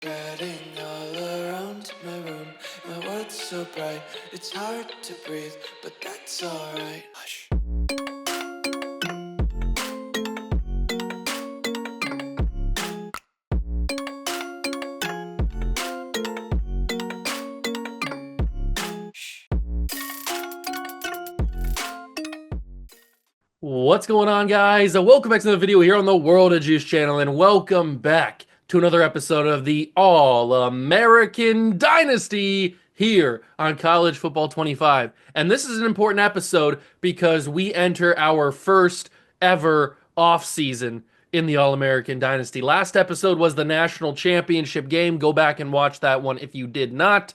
Spreading all around my room, my world's so bright, it's hard to breathe, but that's alright. Hush. What's going on, guys? Welcome back to another video here on the World of Juice channel, and welcome back to another episode of the All-American Dynasty here on College Football 25. And this is an important episode because we enter our first ever off-season in the All-American Dynasty. Last episode was the national championship game. Go back and watch that one if you did not.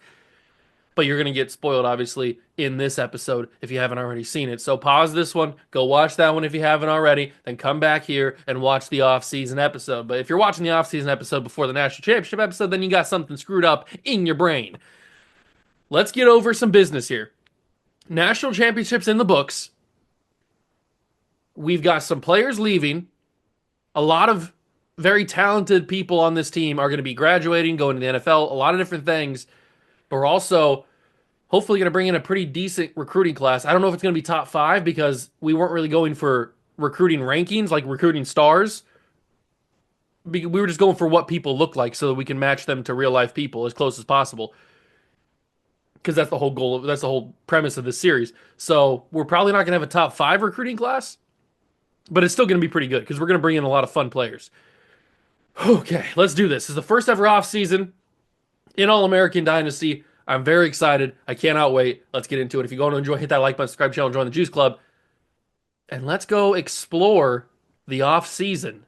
But you're going to get spoiled, obviously, in this episode if you haven't already seen it. So pause this one, go watch that one if you haven't already, then come back here and watch the off-season episode. But if you're watching the off-season episode before the national championship episode, then you got something screwed up in your brain. Let's get over some business here. National championships in the books. We've got some players leaving. A lot of very talented people on this team are going to be graduating, going to the NFL, a lot of different things. But we're also hopefully going to bring in a pretty decent recruiting class. I don't know if it's going to be top 5 because we weren't really going for recruiting rankings, like recruiting stars. We were just going for what people look like so that we can match them to real life people as close as possible. Because that's the whole goal, that's the whole premise of this series. So we're probably not going to have a top 5 recruiting class, but it's still going to be pretty good because we're going to bring in a lot of fun players. Okay, let's do this. This is the first ever off season in All-American Dynasty. I'm very excited. I cannot wait. Let's get into it. If you're going to enjoy, hit that like button, subscribe channel, join the Juice Club. And let's go explore the off-season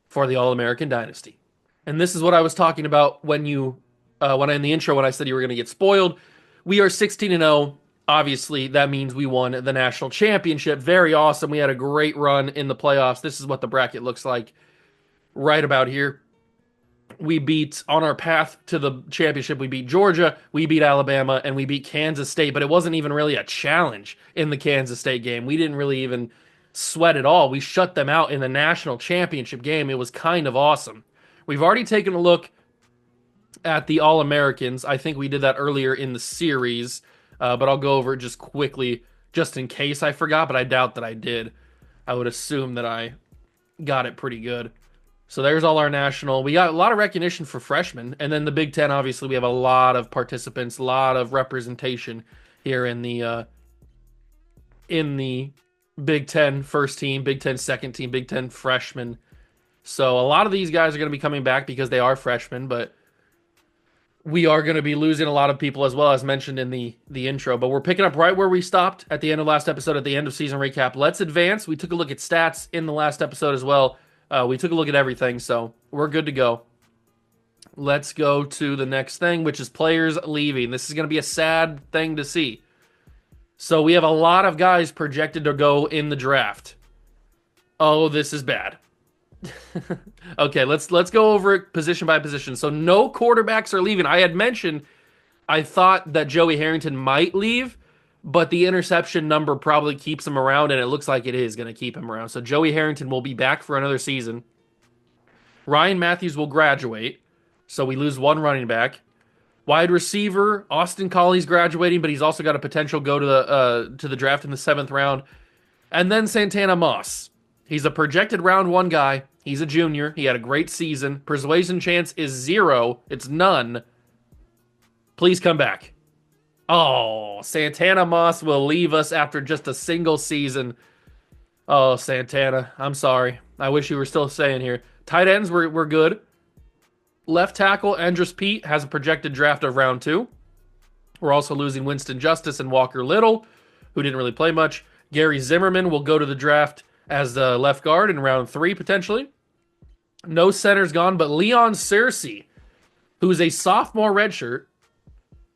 for the All-American Dynasty. And this is what I was talking about when in the intro, when I said you were going to get spoiled. We are 16-0. Obviously, that means we won the national championship. Very awesome. We had a great run in the playoffs. This is what the bracket looks like right about here. We beat, on our path to the championship, we beat Georgia, we beat Alabama, and we beat Kansas State, but it wasn't even really a challenge in the Kansas State game. We didn't really even sweat at all. We shut them out in the national championship game. It was kind of awesome. We've already taken a look at the All-Americans. I think we did that earlier in the series, but I'll go over it just quickly, just in case I forgot, but I doubt that I did. I would assume that I got it pretty good. So there's all our national. We got a lot of recognition for freshmen. And then the Big Ten, obviously, we have a lot of participants, a lot of representation here in the Big Ten first team, Big Ten second team, Big Ten freshmen. So a lot of these guys are going to be coming back because they are freshmen, but we are going to be losing a lot of people as well, as mentioned in the intro. But we're picking up right where we stopped at the end of last episode, at the end of season recap. Let's advance. We took a look at stats in the last episode as well. We took a look at everything, so we're good to go. Let's go to the next thing, which is players leaving. This is going to be a sad thing to see. So we have a lot of guys projected to go in the draft. Oh, this is bad. Okay, let's go over it position by position. So no quarterbacks are leaving. I had mentioned I thought that Joey Harrington might leave, but the interception number probably keeps him around, and it looks like it is going to keep him around. So Joey Harrington will be back for another season. Ryan Matthews will graduate, so we lose one running back. Wide receiver, Austin Colley's graduating, but he's also got a potential go to the draft in the 7th round. And then Santana Moss. He's a projected round 1 guy. He's a junior. He had a great season. Persuasion chance is 0. It's none. Please come back. Oh, Santana Moss will leave us after just a single season. Oh, Santana, I'm sorry. I wish you were still staying here. Tight ends, we're good. Left tackle, Andrus Peat has a projected draft of round 2. We're also losing Winston Justice and Walker Little, who didn't really play much. Gary Zimmerman will go to the draft as the left guard in round 3, potentially. No center's gone, but Leon Searcy, who's a sophomore redshirt,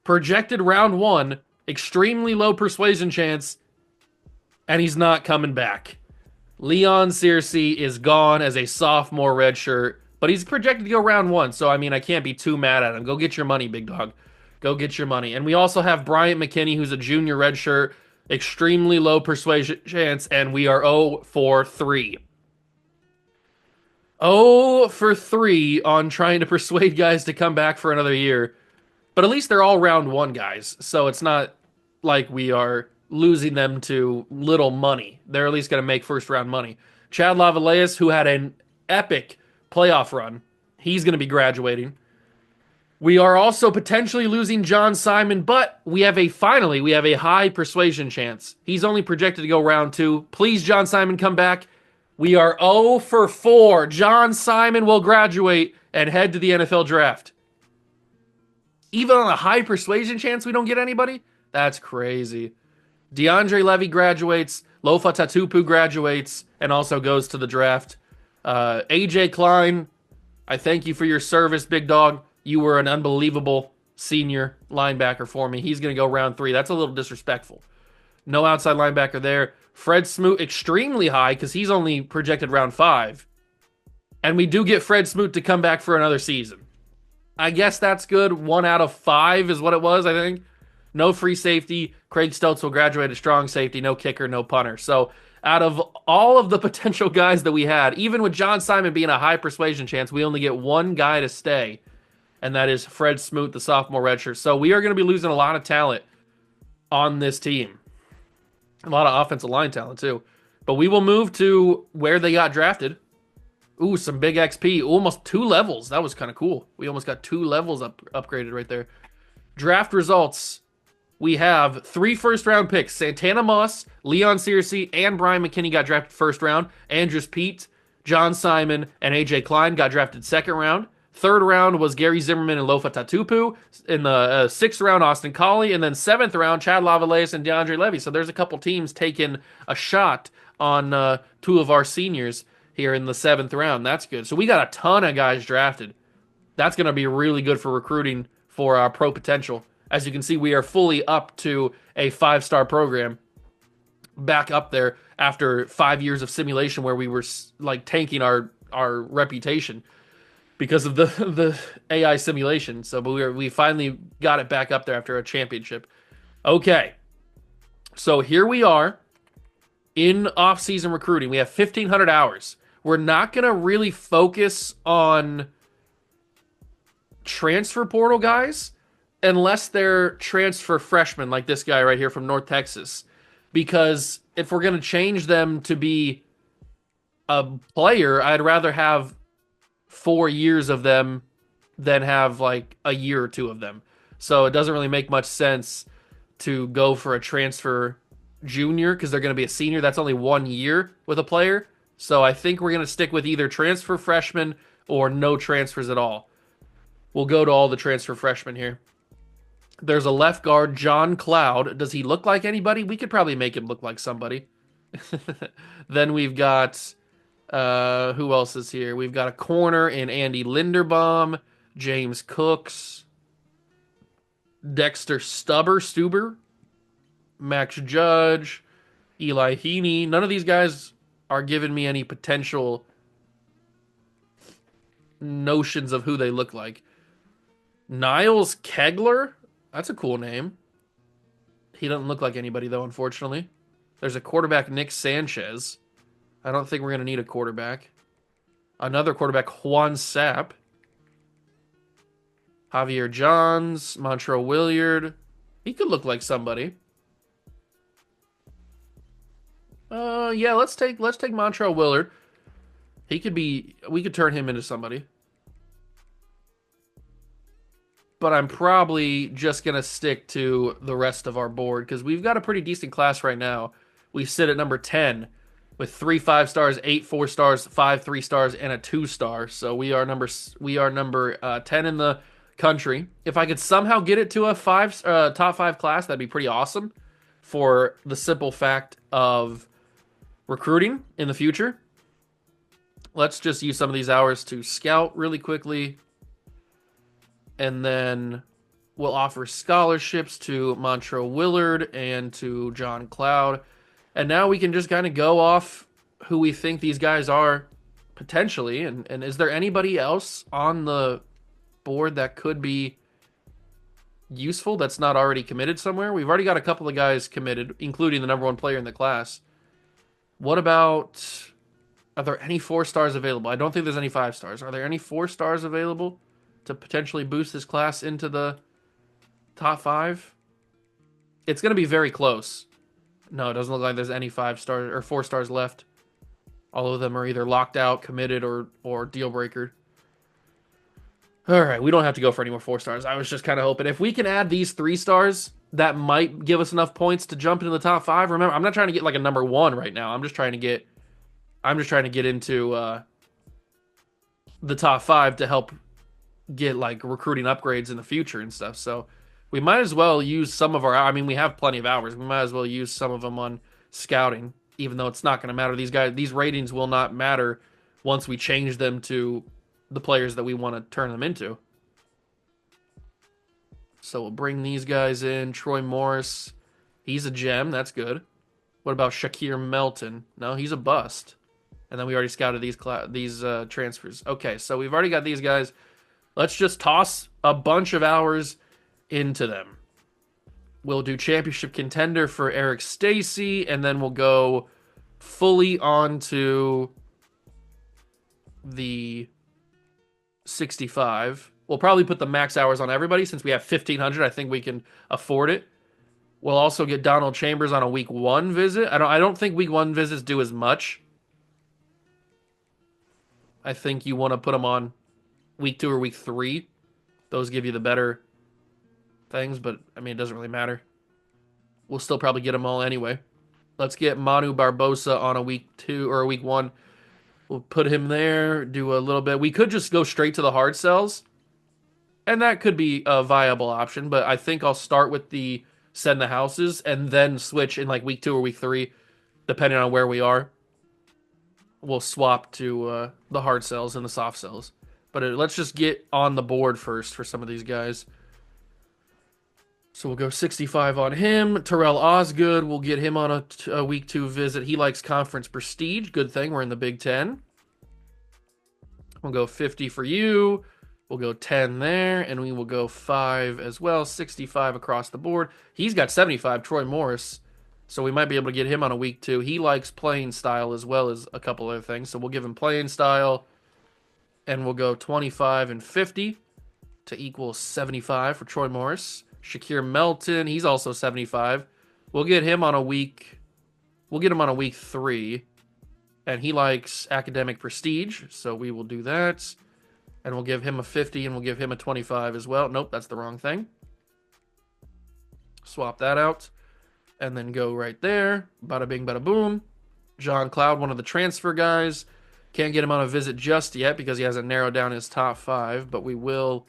projected round 1, extremely low persuasion chance, and he's not coming back. Leon Searcy is gone as a sophomore redshirt, but he's projected to go round 1, so I mean, I can't be too mad at him. Go get your money, big dog. Go get your money. And we also have Bryant McKinney, who's a junior redshirt, extremely low persuasion chance, and we are 0 for 3. Oh for 3 on trying to persuade guys to come back for another year. But at least they're all round one guys, so it's not like we are losing them to little money. They're at least going to make first round money. Chad Lavalleyes, who had an epic playoff run, he's going to be graduating. We are also potentially losing John Simon, but we have a high persuasion chance. He's only projected to go round 2. Please, John Simon, come back. We are 0 for 4. John Simon will graduate and head to the NFL draft. Even on a high persuasion chance we don't get anybody? That's crazy. DeAndre Levy graduates, Lofa Tatupu graduates, and also goes to the draft. AJ Klein, I thank you for your service, big dog. You were an unbelievable senior linebacker for me. He's going to go round 3. That's a little disrespectful. No outside linebacker there. Fred Smoot, extremely high because he's only projected round 5. And we do get Fred Smoot to come back for another season. I guess that's good. 1 out of 5 is what it was, I think. No free safety. Craig Stoltz will graduate at strong safety. No kicker, no punter. So out of all of the potential guys that we had, even with John Simon being a high persuasion chance, we only get one guy to stay, and that is Fred Smoot, the sophomore redshirt. So we are going to be losing a lot of talent on this team. A lot of offensive line talent, too. But we will move to where they got drafted. Ooh, some big XP. Almost 2 levels. That was kind of cool. We almost got 2 levels upgraded right there. Draft results. We have 3 first-round picks. Santana Moss, Leon Searcy, and Brian McKinney got drafted first round. Andrews Pete, John Simon, and AJ Klein got drafted second round. Third round was Gary Zimmerman and Lofa Tatupu. In the 6th round, Austin Collie. And then 7th round, Chad Lavalleyes and DeAndre Levy. So there's a couple teams taking a shot on 2 of our seniors here in the 7th round. That's good. So we got a ton of guys drafted. That's going to be really good for recruiting for our pro potential. As you can see, we are fully up to a 5-star program, back up there after 5 years of simulation where we were like tanking our reputation because of the AI simulation. So, but we finally got it back up there after a championship. Okay, so here we are in off-season recruiting. We have 1,500 hours. We're not going to really focus on transfer portal guys unless they're transfer freshmen like this guy right here from North Texas. Because if we're going to change them to be a player, I'd rather have 4 years of them than have like a year or 2 of them. So it doesn't really make much sense to go for a transfer junior because they're going to be a senior. That's only 1 year with a player. So I think we're going to stick with either transfer freshmen or no transfers at all. We'll go to all the transfer freshmen here. There's a left guard, John Cloud. Does he look like anybody? We could probably make him look like somebody. Then we've got, who else is here? We've got a corner in Andy Linderbaum, James Cooks, Dexter Stuber, Max Judge, Eli Heaney. None of these guys are giving me any potential notions of who they look like. Niles Kegler? That's a cool name. He doesn't look like anybody, though, unfortunately. There's a quarterback, Nick Sanchez. I don't think we're going to need a quarterback. Another quarterback, Juan Sapp. Javier Johns, Montrell Williard. He could look like somebody. Yeah, let's take Montrell Willard. We could turn him into somebody. But I'm probably just going to stick to the rest of our board because we've got a pretty decent class right now. We sit at number 10 with 3 5-stars, 8 4-stars, 5 3-stars, and a 2-star. So we are number 10 in the country. If I could somehow get it to a top 5 class, that'd be pretty awesome for the simple fact of recruiting in the future. Let's just use some of these hours to scout really quickly. And then we'll offer scholarships to Montrell Willard and to John Cloud. And now we can just kind of go off who we think these guys are potentially. And is there anybody else on the board that could be useful that's not already committed somewhere? We've already got a couple of guys committed, including the number 1 player in the class. What about Are there any 4 stars available? I don't think there's any 5 stars. Are there any 4 stars available to potentially boost this class into the top 5? It's going to be very close. No, it doesn't look like there's any 5 stars or 4 stars left. All of them are either locked out, committed, or deal breaker. All right, we don't have to go for any more 4 stars. I was just kind of hoping if we can add these 3 stars, that might give us enough points to jump into the top 5. Remember, I'm not trying to get like a number 1 right now. I'm just trying to get into the top 5 to help get like recruiting upgrades in the future and stuff. So we might as well use some of our. I mean, we have plenty of hours. We might as well use some of them on scouting, even though it's not going to matter. These ratings will not matter once we change them to the players that we want to turn them into. So we'll bring these guys in. Troy Morris, he's a gem. That's good. What about Shakir Melton? No, he's a bust. And then we already scouted these transfers. Okay, so we've already got these guys. Let's just toss a bunch of hours into them. We'll do championship contender for Eric Stacy, and then we'll go fully on to the 65. We'll probably put the max hours on everybody since we have 1,500. I think we can afford it. We'll also get Donald Chambers on a week 1 visit. I don't think week 1 visits do as much. I think you want to put them on week 2 or week 3. Those give you the better things, but I mean, it doesn't really matter. We'll still probably get them all anyway. Let's get Manu Barbosa on a week 2 or a week 1. We'll put him there, do a little bit. We could just go straight to the hard sells, and that could be a viable option, but I think I'll start with the send the houses and then switch in like week 2 or week 3, depending on where we are. We'll swap to the hard sells and the soft sells. But let's just get on the board first for some of these guys. So we'll go 65 on him. Terrell Osgood, we'll get him on a week 2 visit. He likes conference prestige. Good thing we're in the Big Ten. We'll go 50 for you. We'll go 10 there, and we will go 5 as well. 65 across the board. He's got 75, Troy Morris. So we might be able to get him on a week 2. He likes playing style as well as a couple other things. So we'll give him playing style. And we'll go 25 and 50 to equal 75 for Troy Morris. Shakir Melton, he's also 75. We'll get him on a week. We'll get him on a week 3. And he likes academic prestige. So we will do that. And we'll give him a 50 and we'll give him a 25 as well. Nope, that's the wrong thing. Swap that out. And then go right there. Bada bing, bada boom. John Cloud, one of the transfer guys. Can't get him on a visit just yet because he hasn't narrowed down his top 5. But we will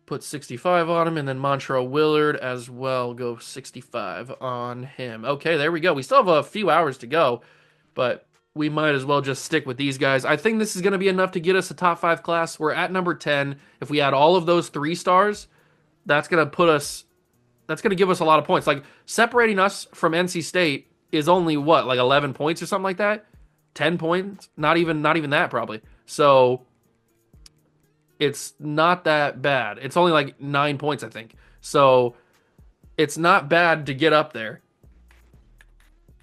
put 65 on him. And then Montrell Willard as well. Go 65 on him. Okay, there we go. We still have a few hours to go. But we might as well just stick with these guys. I think this is going to be enough to get us a top 5 class. We're at number 10. If we add all of those 3 stars, that's going to put us... That's going to give us a lot of points. Like, separating us from NC State is only, what, like 11 points or something like that? 10 points? Not even that, probably. So, it's not that bad. It's only like 9 points, I think. So, it's not bad to get up there.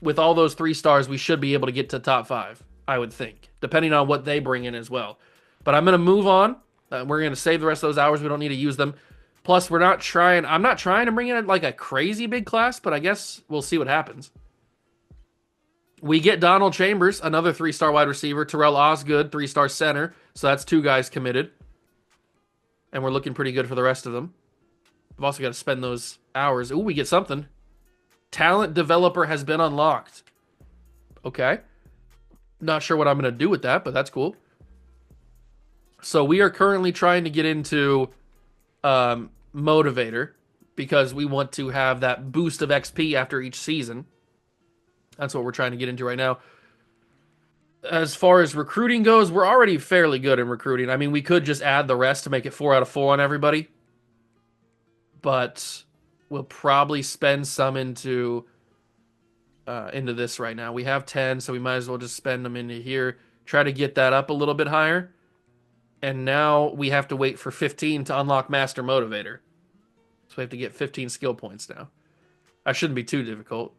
With all those 3 stars, we should be able to get to top 5, I would think. Depending on what they bring in as well. But I'm going to move on. We're going to save the rest of those hours. We don't need to use them. Plus, I'm not trying to bring in like a crazy big class, but I guess we'll see what happens. We get Donald Chambers, another 3-star wide receiver. Terrell Osgood, 3-star center. So that's 2 guys committed. And we're looking pretty good for the rest of them. We've also got to spend those hours. Ooh, we get something. Talent developer has been unlocked. Okay. Not sure what I'm going to do with that, but that's cool. So we are currently trying to get into... motivator because we want to have that boost of XP after each season. That's what we're trying to get into right now. As far as recruiting goes, we're already fairly good in recruiting. I mean, we could just add the rest to make it 4 out of 4 on everybody, but we'll probably spend some into this right now. We have 10, so we might as well just spend them into here. Try to get that up a little bit higher. And now we have to wait for 15 to unlock Master Motivator. So we have to get 15 skill points now. That shouldn't be too difficult.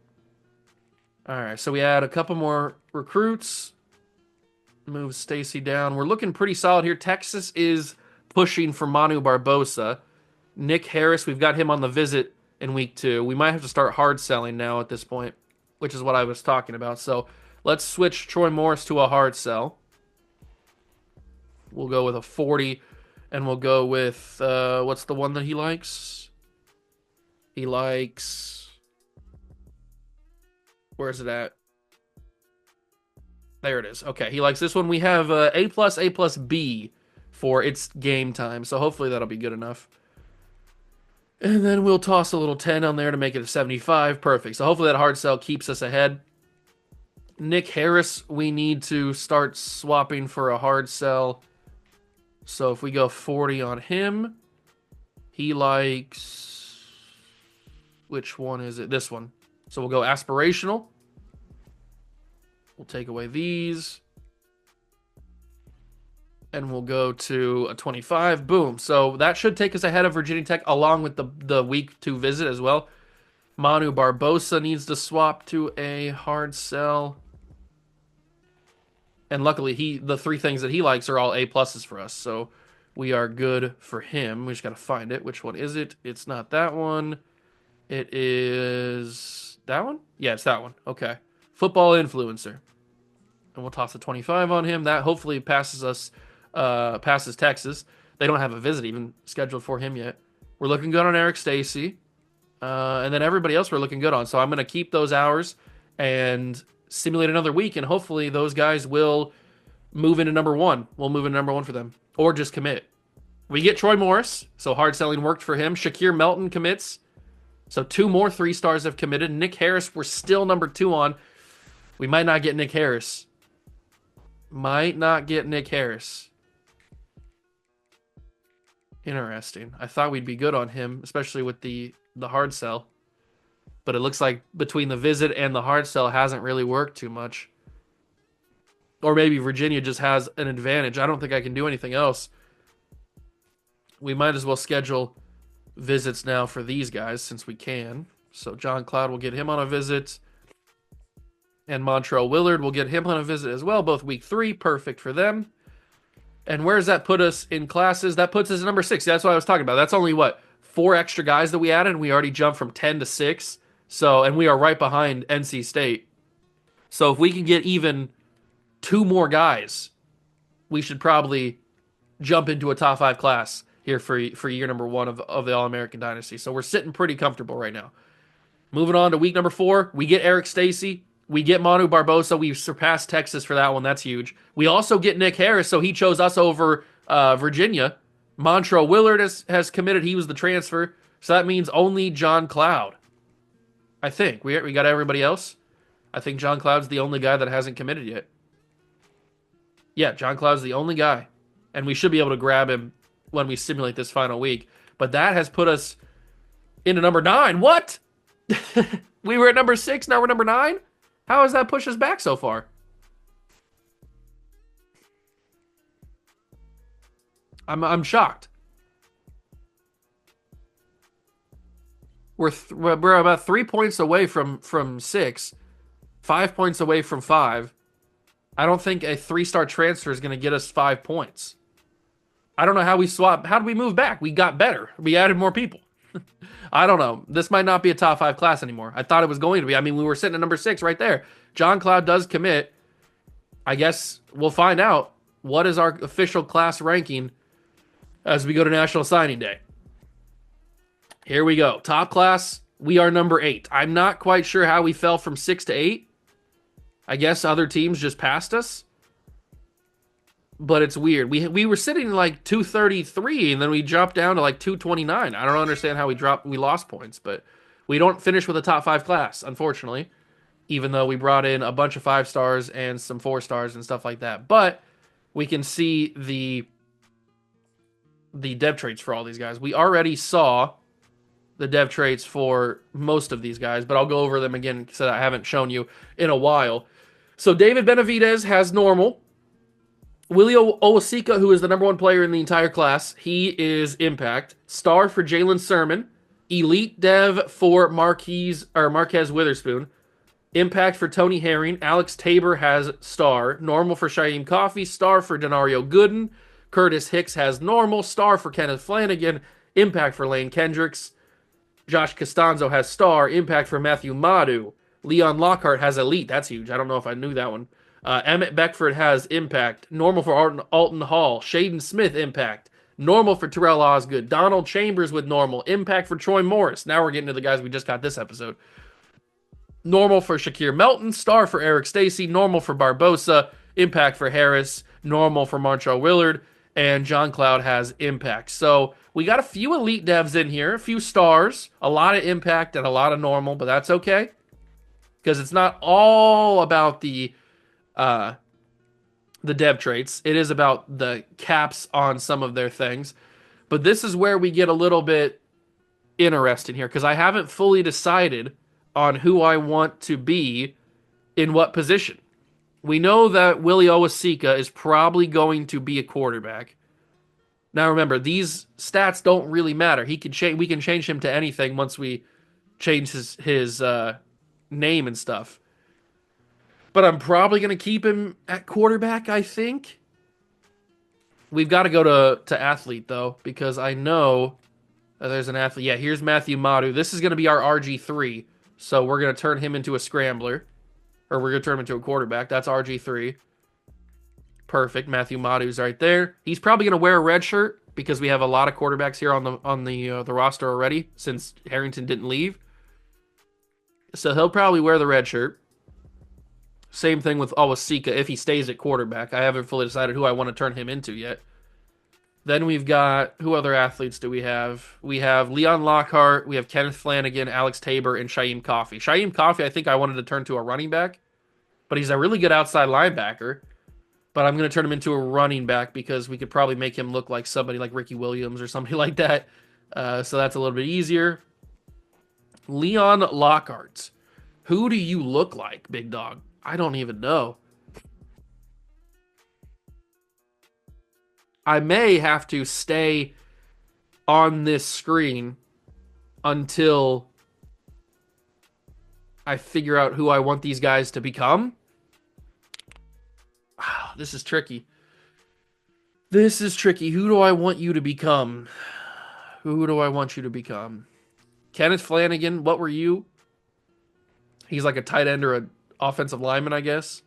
All right, so we add a couple more recruits. Move Stacy down. We're looking pretty solid here. Texas is pushing for Manu Barbosa. Nick Harris, we've got him on the visit in week 2. We might have to start hard selling now at this point, which is what I was talking about. So let's switch Troy Morris to a hard sell. We'll go with a 40, and we'll go with, what's the one that he likes? He likes, where's it at? There it is. Okay, he likes this one. We have A plus B for its game time, so hopefully that'll be good enough. And then we'll toss a little 10 on there to make it a 75. Perfect. So hopefully that hard sell keeps us ahead. Nick Harris, we need to start swapping for a hard sell. So if we go 40 on him, he likes... Which one is it? This one. So we'll go aspirational. We'll take away these. And we'll go to a 25. Boom. So that should take us ahead of Virginia Tech along with the week 2 visit as well. Manu Barbosa needs to swap to a hard sell. And luckily, the 3 things that he likes are all A pluses for us. So we are good for him. We just got to find it. Which one is it? It's not that one. It is that one? Yeah, it's that one. Okay. Football influencer. And we'll toss a 25 on him. That hopefully passes us, passes Texas. They don't have a visit even scheduled for him yet. We're looking good on Eric Stacy. And then everybody else we're looking good on. So I'm going to keep those hours and simulate another week, and hopefully those guys will move into number 1. We'll move into number 1 for them, or just commit. We get Troy Morris, so hard selling worked for him. Shakir Melton commits, so 2 more 3 stars have committed. Nick Harris, we're still number 2 on. We might not get Nick Harris. Interesting. I thought we'd be good on him, especially with the hard sell. But it looks like between the visit and the hard sell hasn't really worked too much. Or maybe Virginia just has an advantage. I don't think I can do anything else. We might as well schedule visits now for these guys since we can. So John Cloud will get him on a visit. And Montrell Willard will get him on a visit as well. Both week 3. Perfect for them. And where does that put us in classes? That puts us at number 6. That's what I was talking about. That's only, 4 extra guys that we added. And we already jumped from 10 to 6. So, and we are right behind NC State. So if we can get even 2 more guys, we should probably jump into a top 5 class here for year number 1 of the All-American Dynasty. So we're sitting pretty comfortable right now. Moving on to week number 4, we get Eric Stacy. We get Manu Barbosa. We surpassed Texas for that one. That's huge. We also get Nick Harris, so he chose us over Virginia. Montrell Willard has committed. He was the transfer. So that means only John Cloud. I think. We got everybody else. I think John Cloud's the only guy that hasn't committed yet. Yeah, John Cloud's the only guy. And we should be able to grab him when we simulate this final week. But that has put us into number 9. What? We were at number 6, now we're number 9? How has that pushed us back so far? I'm shocked. We're about 3 points away from 6, 5 points away from 5. I don't think a 3-star transfer is going to get us 5 points. I don't know how we swapped. How did we move back? We got better. We added more people. I don't know. This might not be a top 5 class anymore. I thought it was going to be. I mean, we were sitting at number 6 right there. John Cloud does commit. I guess we'll find out what is our official class ranking as we go to National Signing Day. Here we go. Top class, we are number 8. I'm not quite sure how we fell from 6 to 8. I guess other teams just passed us. But it's weird. We were sitting like 233, and then we dropped down to like 229. I don't understand how we lost points, but we don't finish with a top 5 class, unfortunately, even though we brought in a bunch of 5 stars and some 4 stars and stuff like that. But we can see the dev traits for all these guys. We already saw the dev traits for most of these guys, but I'll go over them again because I haven't shown you in a while. So David Benavidez has normal. Willie Owasika, who is the number 1 player in the entire class, he is impact. Star for Jalen Sermon. Elite dev for Marquez Witherspoon. Impact for Tony Herring. Alex Tabor has star. Normal for Shaim Coffey. Star for Denario Gooden. Curtis Hicks has normal. Star for Kenneth Flanagan. Impact for Lane Kendricks. Josh Costanzo has star. Impact for Matthew Madu. Leon Lockhart has elite. That's huge. I don't know if I knew that one. Emmett Beckford has impact. Normal for Alton Hall. Shaden Smith, impact. Normal for Terrell Osgood. Donald Chambers with normal. Impact for Troy Morris. Now we're getting to the guys we just got this episode. Normal for Shakir Melton. Star for Eric Stacy. Normal for Barbosa. Impact for Harris. Normal for Marshall Willard. And John Cloud has impact. So we got a few elite devs in here, a few stars, a lot of impact, and a lot of normal, but that's okay. Because it's not all about the dev traits. It is about the caps on some of their things. But this is where we get a little bit interesting here, because I haven't fully decided on who I want to be in what position. We know that Willie Owasika is probably going to be a quarterback. Now remember, these stats don't really matter. He can change. We can change him to anything once we change his name and stuff. But I'm probably going to keep him at quarterback, I think. We've got to go to athlete, though, because I know there's an athlete. Yeah, here's Matthew Madu. This is going to be our RG3. So we're going to turn him into a scrambler. Or we're going to turn him into a quarterback. That's RG3. Perfect. Matthew Madu's right there. He's probably going to wear a red shirt because we have a lot of quarterbacks here on the roster already since Harrington didn't leave. So he'll probably wear the red shirt. Same thing with Owasika if he stays at quarterback. I haven't fully decided who I want to turn him into yet. Then we've got, who other athletes do we have? We have Leon Lockhart, we have Kenneth Flanagan, Alex Tabor, and Shaim Coffey. Shaim Coffey, I think I wanted to turn to a running back, but he's a really good outside linebacker. But I'm going to turn him into a running back because we could probably make him look like somebody like Ricky Williams or somebody like that. So that's a little bit easier. Leon Lockhart. Who do you look like, big dog? I don't even know. I may have to stay on this screen until I figure out who I want these guys to become. Oh, this is tricky. This is tricky. Who do I want you to become? Who do I want you to become? Kenneth Flanagan, what were you? He's like a tight end or an offensive lineman, I guess.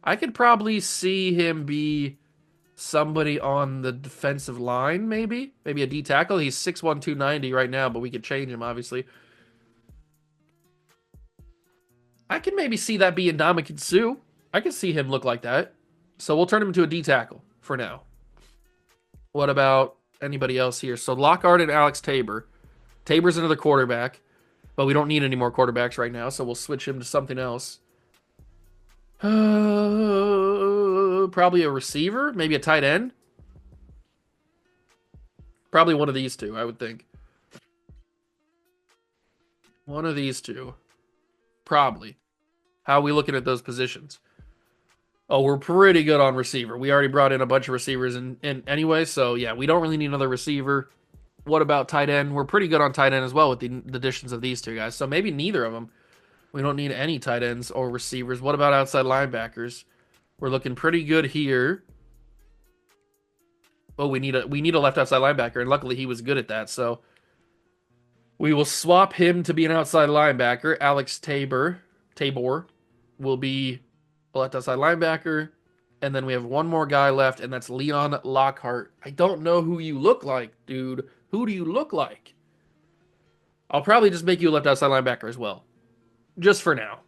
I could probably see him be somebody on the defensive line, maybe. Maybe a D tackle. He's 6'1", 290 right now, but we could change him, obviously. I can maybe see that being Ndamukong Suh. I can see him look like that. So we'll turn him into a D tackle for now. What about anybody else here? So Lockhart and Alex Tabor. Tabor's another quarterback, but we don't need any more quarterbacks right now, so we'll switch him to something else. Probably a receiver, maybe a tight end. Probably one of these two, I would think. One of these two. Probably. How are we looking at those positions? Oh, we're pretty good on receiver. We already brought in a bunch of receivers in anyway, so yeah, we don't really need another receiver. What about tight end? We're pretty good on tight end as well with the additions of these two guys, so maybe neither of them. We don't need any tight ends or receivers. What about outside linebackers? We're looking pretty good here. Oh, we need a left outside linebacker, and luckily he was good at that, so we will swap him to be an outside linebacker. Alex Tabor will be a left outside linebacker, and then we have one more guy left, and that's Leon Lockhart. I don't know who you look like, dude. Who do you look like? I'll probably just make you a left outside linebacker as well, just for now.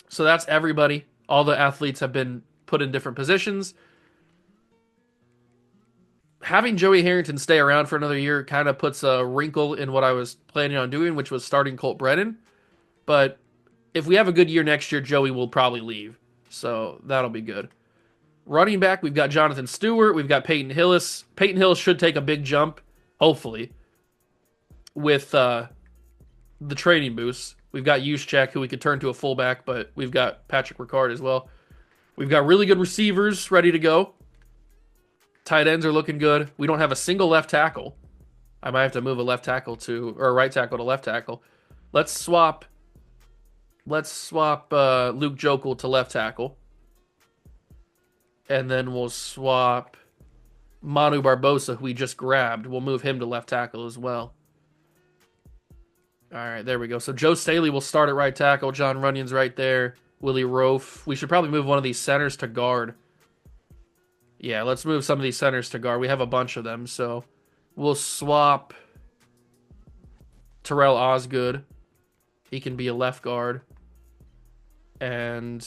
So that's everybody. All the athletes have been put in different positions. Having Joey Harrington stay around for another year kind of puts a wrinkle in what I was planning on doing, which was starting Colt Brennan. But if we have a good year next year, Joey will probably leave. So that'll be good. Running back, we've got Jonathan Stewart. We've got Peyton Hillis. Peyton Hillis should take a big jump, hopefully, with the training boost. We've got Juszczyk, who we could turn to a fullback, but we've got Patrick Ricard as well. We've got really good receivers ready to go. Tight ends are looking good. We don't have a single left tackle. I might have to move a right tackle to left tackle. Let's swap Let's swap Luke Jokel to left tackle. And then we'll swap Manu Barbosa, who we just grabbed. We'll move him to left tackle as well. All right, there we go. So Joe Staley will start at right tackle. John Runyon's right there. Willie Rofe. We should probably move one of these centers to guard. Yeah, let's move some of these centers to guard. We have a bunch of them, so we'll swap Terrell Osgood. He can be a left guard. And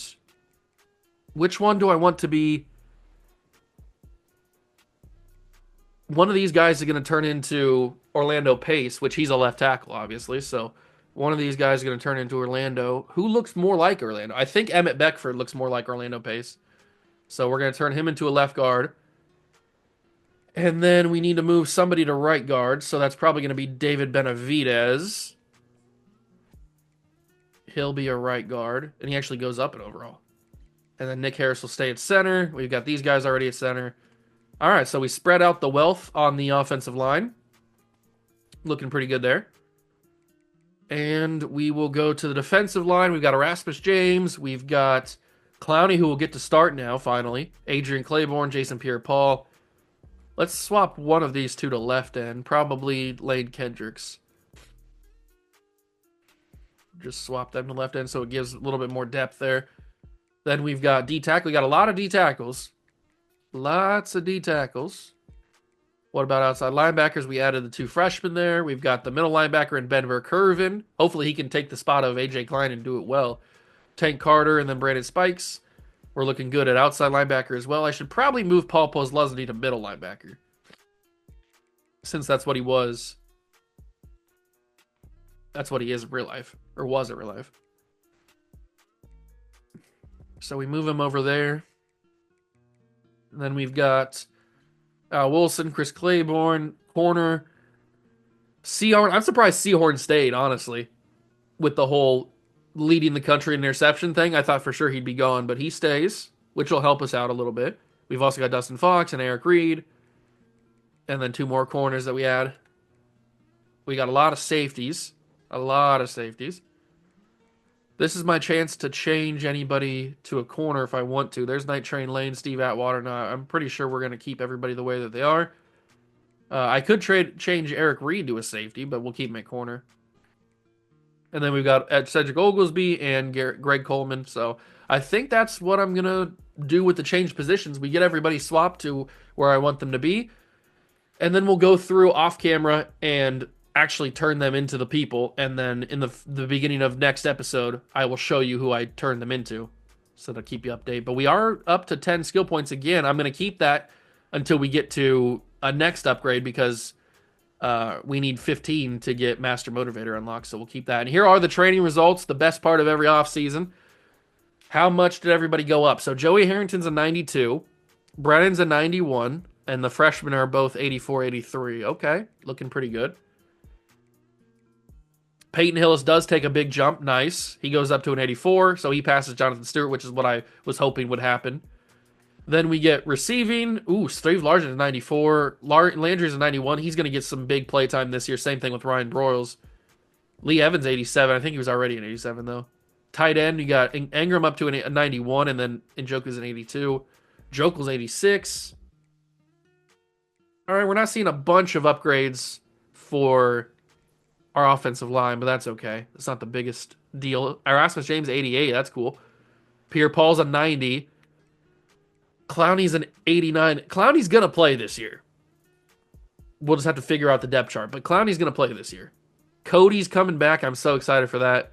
which one do I want to be? One of these guys is going to turn into Orlando Pace, which he's a left tackle, obviously. So one of these guys is going to turn into Orlando. Who looks more like Orlando? I think Emmett Beckford looks more like Orlando Pace. So we're going to turn him into a left guard. And then we need to move somebody to right guard. So that's probably going to be David Benavidez. He'll be a right guard. And he actually goes up in overall. And then Nick Harris will stay at center. We've got these guys already at center. All right, so we spread out the wealth on the offensive line. Looking pretty good there. And we will go to the defensive line. We've got Erasmus James. We've got Clowney, who will get to start now, finally. Adrian Claiborne, Jason Pierre-Paul. Let's swap one of these two to left end. Probably Lane Kendricks. Just swap them to left end so it gives a little bit more depth there. Then we've got D-tackle. We got a lot of D-tackles. Lots of D-tackles. What about outside linebackers? We added the two freshmen there. We've got the middle linebacker in Ben Verkerven. Hopefully he can take the spot of A.J. Klein and do it well. Tank Carter and then Brandon Spikes. We're looking good at outside linebacker as well. I should probably move Paul Posluszny to middle linebacker, since that's what he was. That's what he is in real life, or was in real life. So we move him over there. And then we've got Wilson, Chris Claiborne, corner. Seahorn. I'm surprised Seahorn stayed, honestly, with the whole leading the country in interception thing. I thought for sure he'd be gone, but he stays, which will help us out a little bit. We've also got Dustin Fox and Eric Reed. And then two more corners that we add. We got a lot of safeties. A lot of safeties. This is my chance to change anybody to a corner if I want to. There's Night Train Lane, Steve Atwater. Now, I'm pretty sure we're going to keep everybody the way that they are. I could change Eric Reed to a safety, but we'll keep him at corner. And then we've got Cedric Oglesby and Greg Coleman. So I think that's what I'm going to do with the change positions. We get everybody swapped to where I want them to be. And then we'll go through off camera and actually turn them into the people, and then in the beginning of next episode I will show you who I turned them into, so to keep you updated. But we are up to 10 skill points again. I'm going to keep that until we get to a next upgrade, because we need 15 to get Master Motivator unlocked, so we'll keep that. And here are the training results, the best part of every offseason. How much did everybody go up? So Joey Harrington's a 92, Brennan's a 91, and the freshmen are both 84, 83. Okay, looking pretty good. Peyton Hillis does take a big jump. Nice. He goes up to an 84, so he passes Jonathan Stewart, which is what I was hoping would happen. Then we get receiving. Ooh, Steve Largent is 94. Landry's a 91. He's going to get some big play time this year. Same thing with Ryan Broyles. Lee Evans, 87. I think he was already an 87, though. Tight end, you got Ingram up to a 91, and then Njoku's an 82. Jokel's 86. All right, we're not seeing a bunch of upgrades for our offensive line, but that's okay. It's not the biggest deal. Erasmus James, 88. That's cool. Pierre-Paul's a 90. Clowney's an 89. Clowney's going to play this year. We'll just have to figure out the depth chart, but Clowney's going to play this year. Cody's coming back. I'm so excited for that.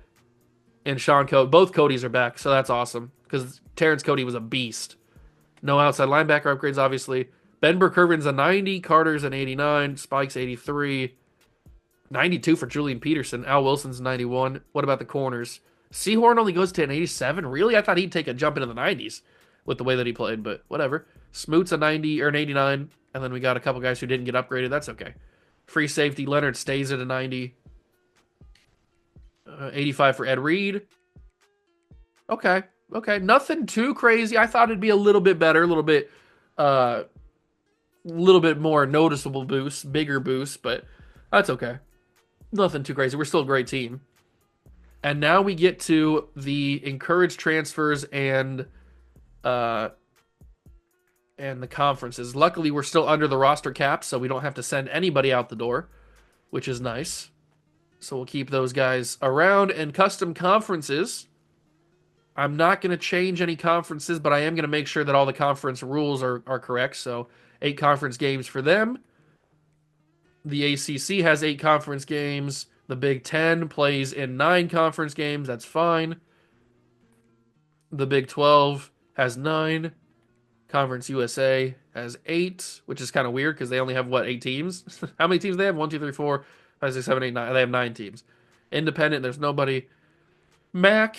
And Sean Cody. Both Codys are back, so that's awesome, because Terrence Cody was a beast. No outside linebacker upgrades, obviously. Ben Burkervin's a 90. Carter's an 89. Spike's 83. 92 for Julian Peterson. Al Wilson's 91. What about the corners? Seahorn only goes to an 87. Really? I thought he'd take a jump into the 90s with the way that he played, but whatever. Smoot's a 90 or an 89, and then we got a couple guys who didn't get upgraded. That's okay. Free safety, Leonard stays at a 90. 85 for Ed Reed. Okay. Nothing too crazy. I thought it'd be a little bit better, a little bit more noticeable boost, bigger boost, but that's okay. Nothing too crazy. We're still a great team. And now we get to the encouraged transfers uh and the conferences. Luckily, we're still under the roster cap, so we don't have to send anybody out the door, which is nice. So we'll keep those guys around. And custom conferences, I'm not going to change any conferences, but I am going to make sure that all the conference rules are correct. So 8 conference games for them. The ACC has 8 conference games. The Big Ten plays in 9 conference games. That's fine. The Big 12 has 9. Conference USA has 8, which is kind of weird because they only have, what, 8 teams? How many teams do they have? 1, 2, 3, 4, 5, 6, 7, 8, 9. They have 9 teams. Independent, there's nobody. MAC,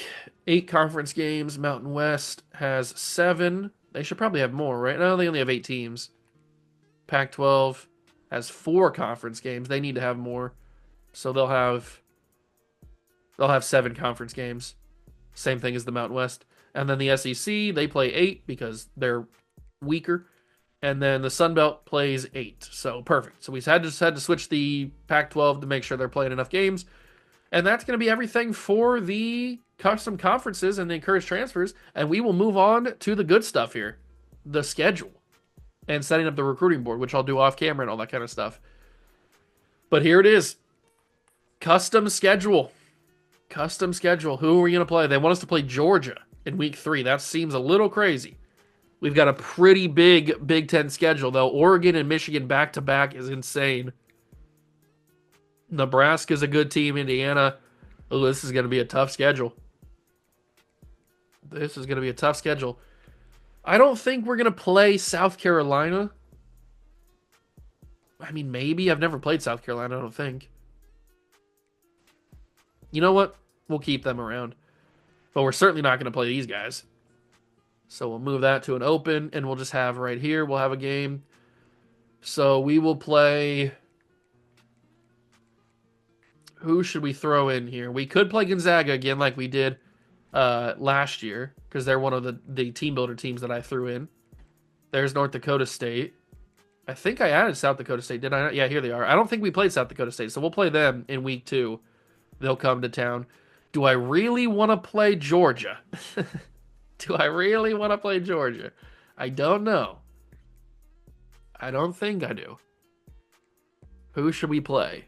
8 conference games. Mountain West has 7. They should probably have more, right? No, they only have 8 teams. Pac 12 has 4 conference games. They need to have more. So they'll have 7 conference games. Same thing as the Mountain West. And then the SEC, they play 8 because they're weaker. And then the Sun Belt plays 8. So perfect. So we just had to switch the Pac-12 to make sure they're playing enough games. And that's going to be everything for the custom conferences and the encouraged transfers. And we will move on to the good stuff here, the schedule, and setting up the recruiting board, which I'll do off camera and all that kind of stuff. But here it is. Custom schedule. Custom schedule. Who are we going to play? They want us to play Georgia in week 3. That seems a little crazy. We've got a pretty big Big Ten schedule, though. Oregon and Michigan back-to-back is insane. Nebraska's a good team. Indiana. Oh, this is going to be a tough schedule. This is going to be a tough schedule. I don't think we're going to play South Carolina. I mean, maybe. I've never played South Carolina, I don't think. You know what? We'll keep them around. But we're certainly not going to play these guys. So we'll move that to an open, and we'll just have right here, we'll have a game. So we will play... Who should we throw in here? We could play Gonzaga again like we did last year, because they're one of the team builder teams that I threw in. There's North Dakota State. I think I added South Dakota State, did I not? Yeah, here they are. I don't think we played South Dakota State, so we'll play them in week 2. They'll come to town. Do I really want to play Georgia? Do I really want to play Georgia? I don't know. I don't think I do. Who should we play?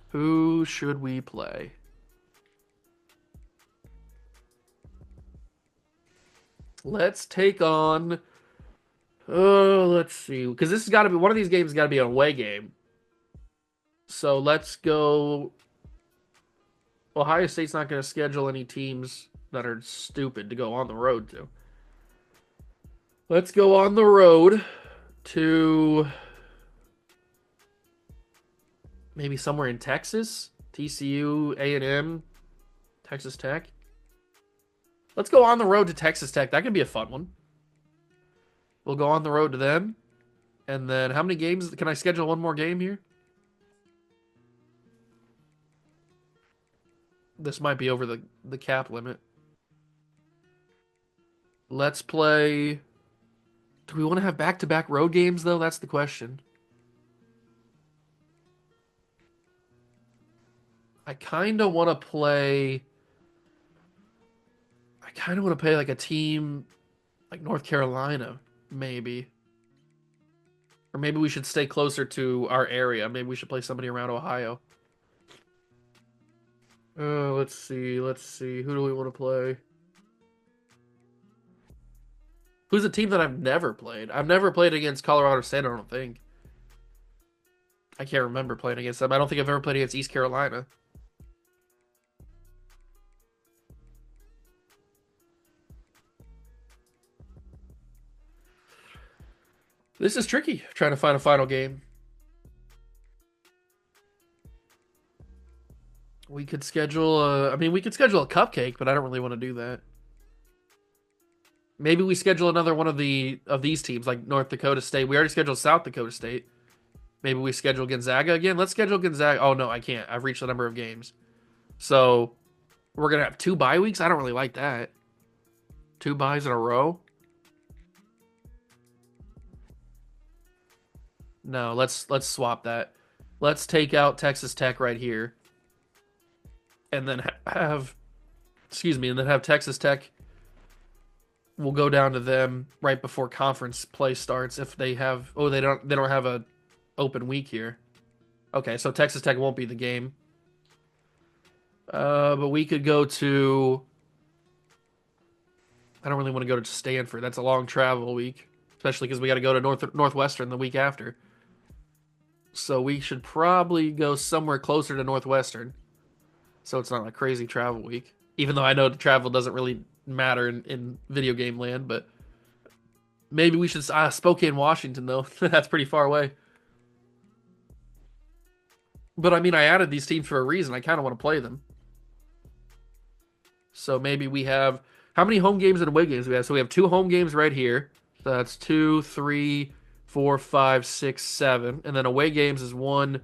Who should we play? Let's take on... Oh, let's see. Because this has got to be... One of these games has got to be an away game. So let's go... Ohio State's not going to schedule any teams that are stupid to go on the road to. Let's go on the road to... Maybe somewhere in Texas? TCU, A&M, Texas Tech? Let's go on the road to Texas Tech. That could be a fun one. We'll go on the road to them. And then how many games? Can I schedule one more game here? This might be over the cap limit. Let's play... Do we want to have back-to-back road games, though? That's the question. I kind of want to play... I kind of want to play like a team like North Carolina, maybe. Or maybe we should stay closer to our area. Maybe we should play somebody around Ohio. Let's see. Who do we want to play? Who's a team that I've never played? I've never played against Colorado State, I don't think. I can't remember playing against them. I don't think I've ever played against East Carolina. This is tricky, trying to find a final game. We could schedule we could schedule a cupcake, but I don't really want to do that. Maybe we schedule another one of these teams, like North Dakota State. We already scheduled South Dakota State. Maybe we schedule Gonzaga again. Let's schedule Gonzaga. Oh, no, I can't. I've reached the number of games. So we're going to have 2 bye weeks? I don't really like that. 2 byes in a row? No, let's swap that. Let's take out Texas Tech right here. and then have, excuse me, and then have Texas Tech. We'll go down to them right before conference play starts if they have. Oh, they don't have a open week here. Okay, so Texas Tech won't be the game. But we could go to. I don't really want to go to Stanford. That's a long travel week, especially because we got to go to Northwestern the week after. So we should probably go somewhere closer to Northwestern, so it's not a crazy travel week. Even though I know the travel doesn't really matter in video game land, but maybe we should Spokane, Washington though. That's pretty far away. But I mean, I added these teams for a reason. I kind of want to play them. So maybe we have how many home games and away games do we have? So we have 2 home games right here. So that's 2, 3, 4, 5, 6, 7, and then away games is 1,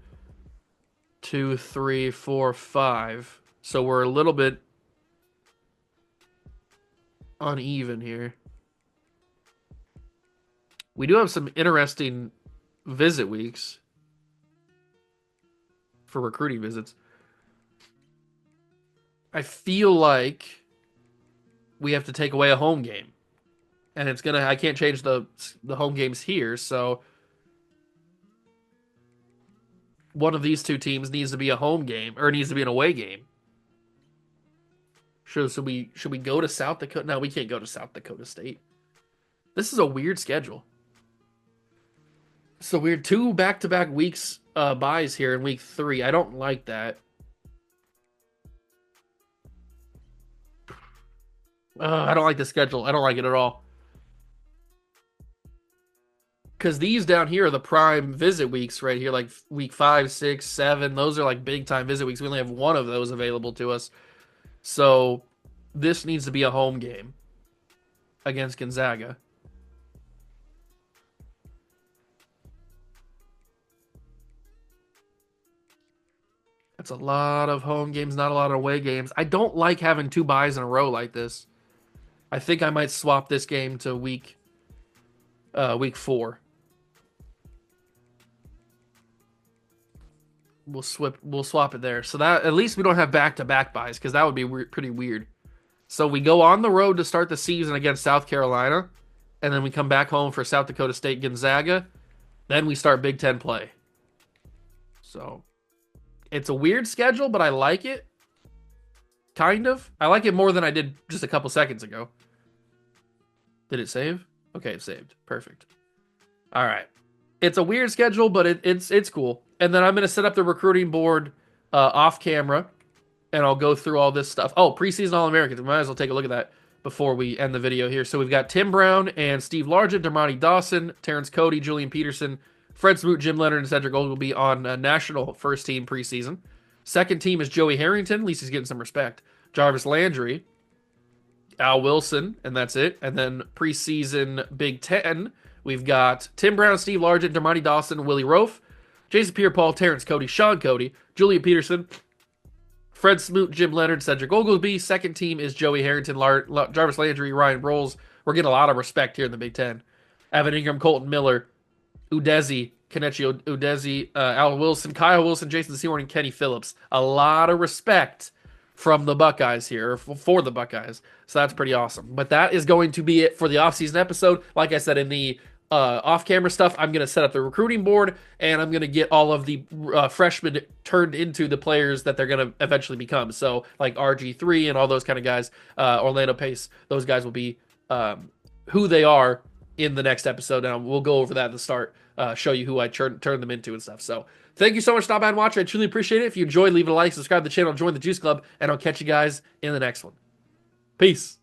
2, 3, 4, 5. So we're a little bit uneven here. We do have some interesting visit weeks for recruiting visits. I feel like we have to take away a home game. And it's gonna I can't change the home games here, so one of these 2 teams needs to be a home game or needs to be an away game. Should we go to South Dakota? No, we can't go to South Dakota State. This is a weird schedule. So weird 2 back-to-back weeks buys here in week 3. I don't like that. I don't like the schedule. I don't like it at all. Because these down here are the prime visit weeks right here, like week 5, 6, 7. Those are like big time visit weeks. We only have 1 of those available to us. So this needs to be a home game against Gonzaga. That's a lot of home games, not a lot of away games. I don't like having 2 buys in a row like this. I think I might swap this game to week 4. We'll swap it there. So that at least we don't have back-to-back buys because that would be pretty weird. So we go on the road to start the season against South Carolina, and then we come back home for South Dakota State Gonzaga. Then we start Big Ten play. So it's a weird schedule, but I like it. Kind of. I like it more than I did just a couple seconds ago. Did it save? Okay, it saved. Perfect. All right. It's a weird schedule, but it's cool. And then I'm going to set up the recruiting board off camera, and I'll go through all this stuff. Oh, preseason All-Americans. We might as well take a look at that before we end the video here. So we've got Tim Brown and Steve Largent, Dermontti Dawson, Terrence Cody, Julian Peterson, Fred Smoot, Jim Leonard, and Cedric Oglesby on national first team preseason. Second team is Joey Harrington. At least he's getting some respect. Jarvis Landry, Al Wilson, and that's it. And then preseason Big Ten, we've got Tim Brown, Steve Largent, Dermontti Dawson, Willie Rofe, Jason Pierre-Paul, Terrence Cody, Sean Cody, Julian Peterson, Fred Smoot, Jim Leonard, Cedric Oglesby. Second team is Joey Harrington, Jarvis Landry, Ryan Broyles. We're getting a lot of respect here in the Big Ten. Evan Ingram, Colton Miller, Udeze, Kenechi Udeze, Al Wilson, Kyle Wilson, Jason Seymour, and Kenny Phillips. A lot of respect from the Buckeyes here, or for the Buckeyes. So that's pretty awesome. But that is going to be it for the offseason episode. Like I said, in the off-camera stuff, I'm going to set up the recruiting board, and I'm going to get all of the freshmen turned into the players that they're going to eventually become. So like RG3 and all those kind of guys, Orlando Pace, those guys will be who they are in the next episode. And we'll go over that at the start, show you who I turn them into and stuff. So thank you so much for stopping by and watching. I truly appreciate it. If you enjoyed, leave it a like, subscribe to the channel, join the Juice Club, and I'll catch you guys in the next one. Peace.